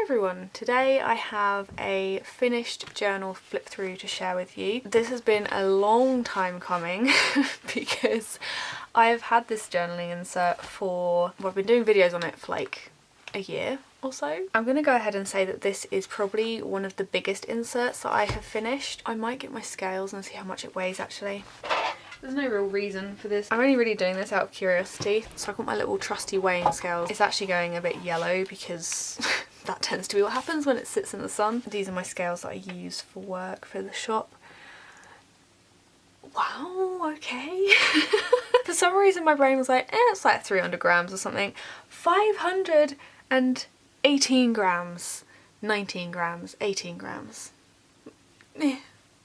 Hi everyone, today I have a finished journal flip through to share with you. This has been a long time coming because I've had this journaling insert for, well, I've been doing videos on it for like a year or so. I'm gonna go ahead and say that this is probably one of the biggest inserts that I have finished. I might get my scales and see how much it weighs actually. There's no real reason for this. I'm only really doing this out of curiosity. So I've got my little trusty weighing scales. It's actually going a bit yellow because that tends to be what happens when it sits in the sun. These are my scales that I use for work for the shop. Wow, okay. For some reason my brain was like, it's like 300 grams or something. 518 grams, 19 grams, 18 grams.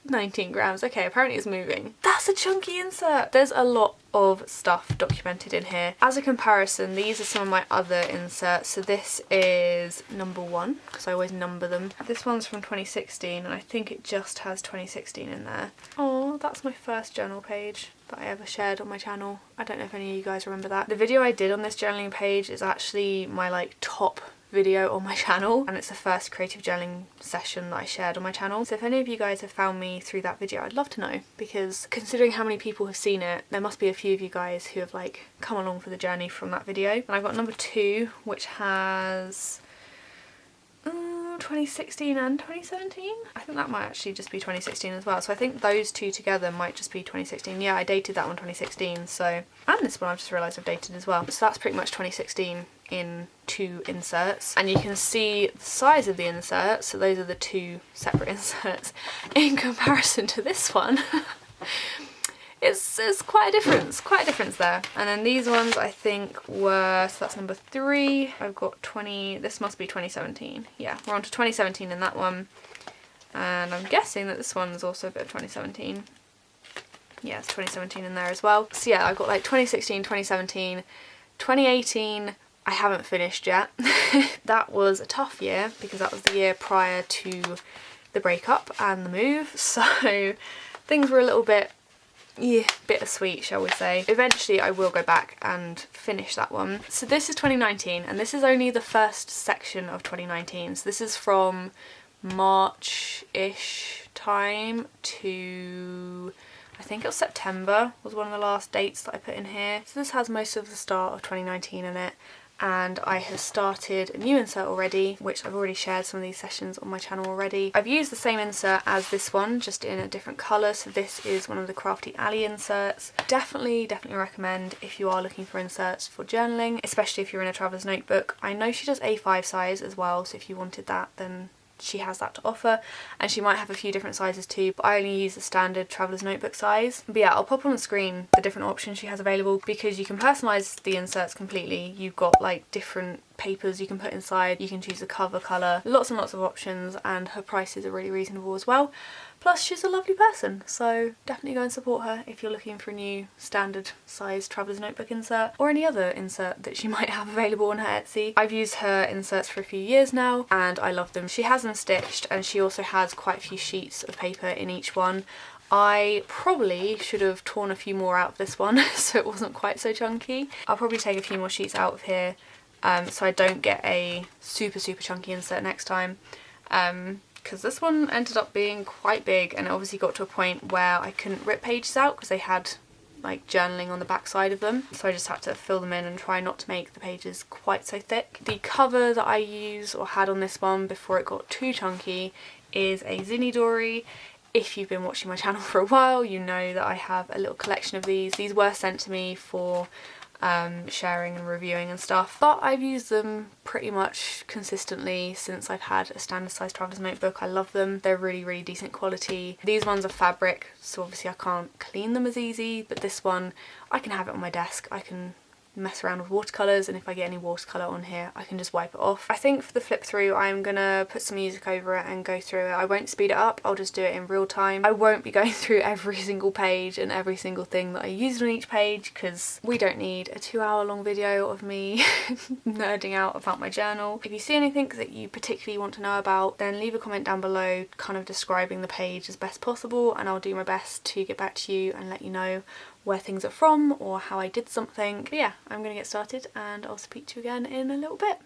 19 grams. Okay, apparently it's moving. That's a chunky insert. There's a lot of stuff documented in here. As a comparison, these are some of my other inserts. So this is number 1, because I always number them. This one's from 2016, and I think it just has 2016 in there. Oh, that's my first journal page that I ever shared on my channel. I don't know if any of you guys remember that. The video I did on this journaling page is actually my like top video on my channel, and it's the first creative journaling session that I shared on my channel. So if any of you guys have found me through that video, I'd love to know, because considering how many people have seen it, there must be a few of you guys who have like come along for the journey from that video. And I've got number 2, which has 2016 and 2017. I think that might actually just be 2016 as well. So I think those two together might just be 2016. Yeah, I dated that one 2016. So, and this one I've just realised I've dated as well. So that's pretty much 2016 in 2 inserts. And you can see the size of the inserts. So those are the 2 separate inserts in comparison to this one. It's quite a difference there. And then these ones I think were, so that's number 3. I've got this must be 2017. Yeah, we're on to 2017 in that one. And I'm guessing that this one's also a bit of 2017. Yeah, it's 2017 in there as well. So yeah, I've got like 2016, 2017, 2018, I haven't finished yet. That was a tough year because that was the year prior to the breakup and the move. So things were a little bit, yeah, bittersweet, shall we say. Eventually I will go back and finish that one. So this is 2019, and this is only the first section of 2019. So this is from March-ish time to, I think it was September was one of the last dates that I put in here. So this has most of the start of 2019 in it. And I have started a new insert already, which I've already shared some of these sessions on my channel already. I've used the same insert as this one, just in a different colour. So this is one of the Crafty Alley inserts. Definitely recommend if you are looking for inserts for journaling, especially if you're in a traveller's notebook. I know she does A5 size as well, so if you wanted that, then she has that to offer, and she might have a few different sizes too, but I only use the standard traveller's notebook size. But yeah, I'll pop on the screen the different options she has available, because you can personalise the inserts completely. You've got like different papers you can put inside, you can choose the cover colour, lots and lots of options, and her prices are really reasonable as well. Plus she's a lovely person, so definitely go and support her if you're looking for a new standard size traveller's notebook insert, or any other insert that she might have available on her Etsy. I've used her inserts for a few years now and I love them. She has them stitched, and she also has quite a few sheets of paper in each one. I probably should have torn a few more out of this one so it wasn't quite so chunky. I'll probably take a few more sheets out of here so I don't get a super chunky insert next time. Because this one ended up being quite big, and it obviously got to a point where I couldn't rip pages out because they had like journaling on the back side of them, so I just had to fill them in and try not to make the pages quite so thick. The cover that I used or had on this one before it got too chunky is a Zinnidori. If you've been watching my channel for a while, you know that I have a little collection of these. These were sent to me for sharing and reviewing and stuff, but I've used them pretty much consistently since I've had a standard size traveller's notebook. I love them. They're really decent quality. These ones are fabric, so obviously I can't clean them as easy, but this one I can have it on my desk. I can mess around with watercolours, and if I get any watercolour on here I can just wipe it off. I think for the flip through I'm gonna put some music over it and go through it. I won't speed it up, I'll just do it in real time. I won't be going through every single page and every single thing that I used on each page, because we don't need a 2-hour long video of me nerding out about my journal. If you see anything that you particularly want to know about, then leave a comment down below kind of describing the page as best possible, and I'll do my best to get back to you and let you know where things are from or how I did something. But yeah, I'm gonna get started and I'll speak to you again in a little bit.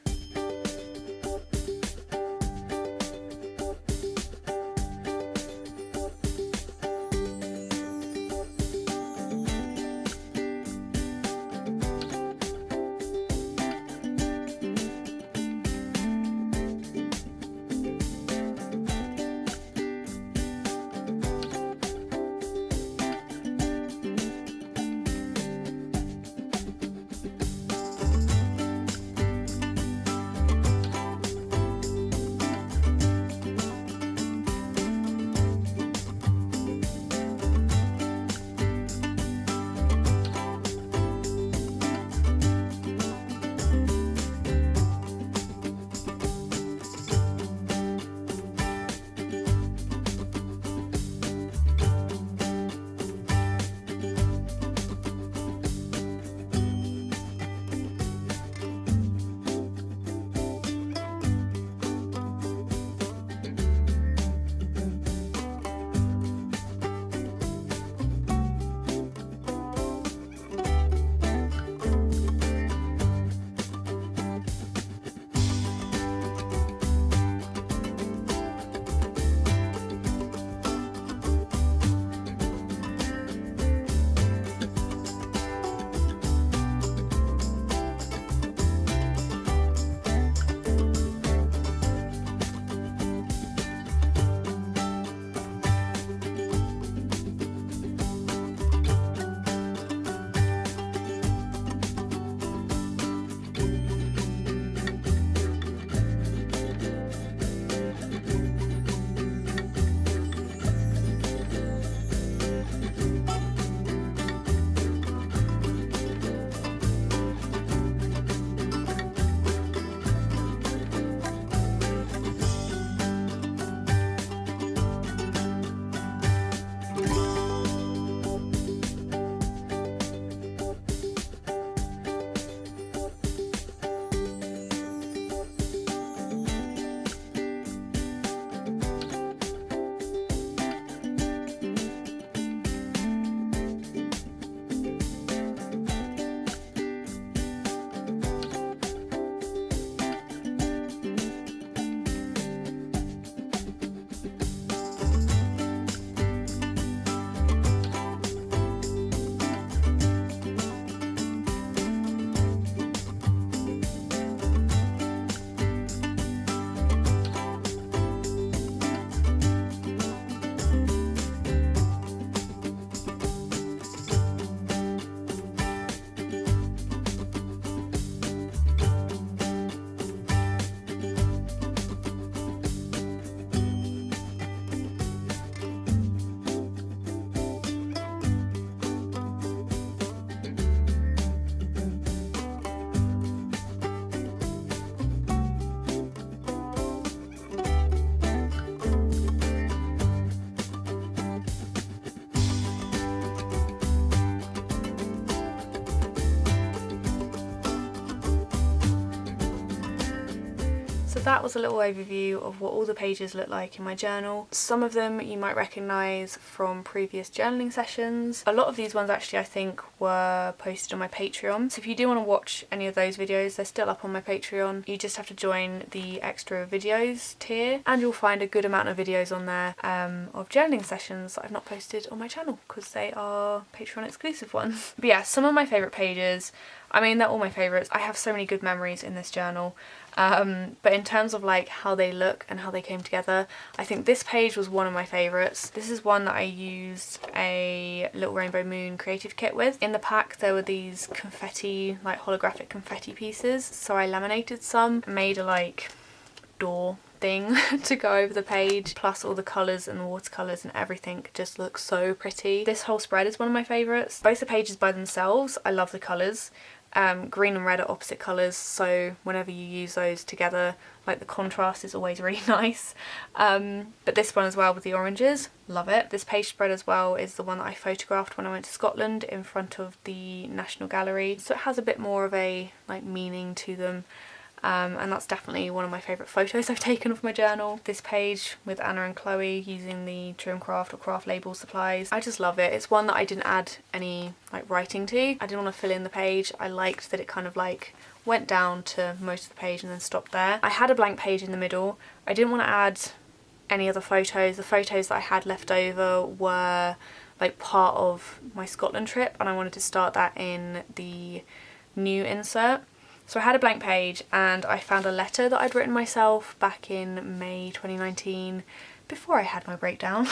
So that was a little overview of what all the pages look like in my journal. Some of them you might recognise from previous journaling sessions. A lot of these ones actually I think were posted on my Patreon. So if you do want to watch any of those videos, they're still up on my Patreon. You just have to join the extra videos tier and you'll find a good amount of videos on there of journaling sessions that I've not posted on my channel because they are Patreon exclusive ones. But yeah, some of my favourite pages, I mean they're all my favourites. I have so many good memories in this journal. But in terms of like how they look and how they came together, I think this page was one of my favourites. This is one that I used a Little Rainbow Moon creative kit with. In the pack there were these confetti, like holographic confetti pieces, so I laminated some, made a like door thing to go over the page, plus all the colours and the watercolours and everything just looks so pretty. This whole spread is one of my favourites. Both the pages by themselves, I love the colours. Green and red are opposite colours, so whenever you use those together, like the contrast is always really nice. But this one as well with the oranges, love it. This page spread as well is the one that I photographed when I went to Scotland in front of the National Gallery, so it has a bit more of a like meaning to them. And that's definitely one of my favourite photos I've taken of my journal. This page with Anna and Chloe using the Trimcraft or craft label supplies. I just love it. It's one that I didn't add any like writing to. I didn't want to fill in the page. I liked that it kind of like went down to most of the page and then stopped there. I had a blank page in the middle. I didn't want to add any other photos. The photos that I had left over were like part of my Scotland trip and I wanted to start that in the new insert. So I had a blank page and I found a letter that I'd written myself back in May 2019 before I had my breakdown,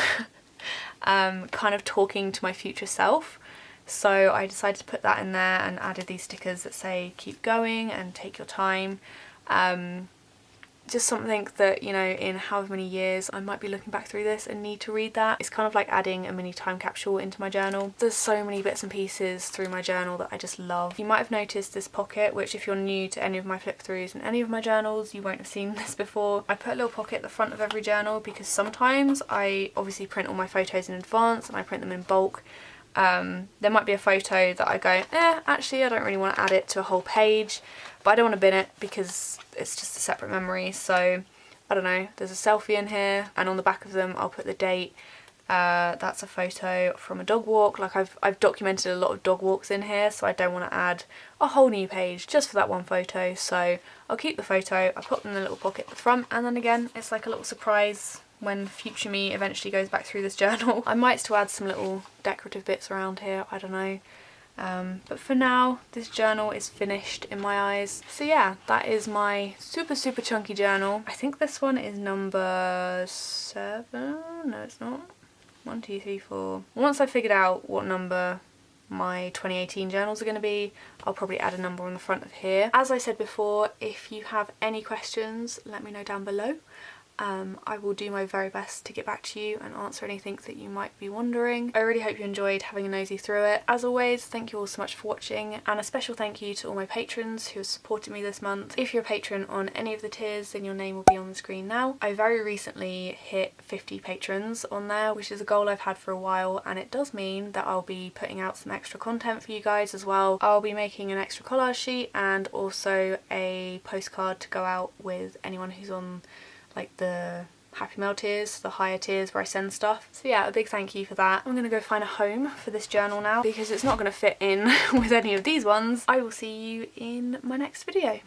kind of talking to my future self. So I decided to put that in there and added these stickers that say keep going and take your time. Just something that, you know, in however many years I might be looking back through this and need to read that. It's kind of like adding a mini time capsule into my journal. There's so many bits and pieces through my journal that I just love. You might have noticed this pocket, which if you're new to any of my flip throughs and any of my journals, you won't have seen this before. I put a little pocket at the front of every journal because sometimes I obviously print all my photos in advance and I print them in bulk. There might be a photo that I go, actually I don't really want to add it to a whole page, but I don't want to bin it because it's just a separate memory. So I don't know, there's a selfie in here and on the back of them I'll put the date. That's a photo from a dog walk. Like I've documented a lot of dog walks in here, so I don't want to add a whole new page just for that one photo. So I'll keep the photo, I put them in a little pocket at the front, and then again it's like a little surprise when future me eventually goes back through this journal. I might still add some little decorative bits around here, I don't know. But for now, this journal is finished in my eyes. So yeah, that is my super chunky journal. I think this one is number 7. No, it's not. 1, 2, 3, 4. Once I figured out what number my 2018 journals are going to be, I'll probably add a number on the front of here. As I said before, if you have any questions, let me know down below. I will do my very best to get back to you and answer anything that you might be wondering. I really hope you enjoyed having a nosy through it. As always, thank you all so much for watching, and a special thank you to all my patrons who have supported me this month. If you're a patron on any of the tiers, then your name will be on the screen now. I very recently hit 50 patrons on there, which is a goal I've had for a while, and it does mean that I'll be putting out some extra content for you guys as well. I'll be making an extra collage sheet and also a postcard to go out with anyone who's on like the Happy Mail tiers, the higher tiers where I send stuff. So yeah, a big thank you for that. I'm going to go find a home for this journal now because it's not going to fit in with any of these ones. I will see you in my next video.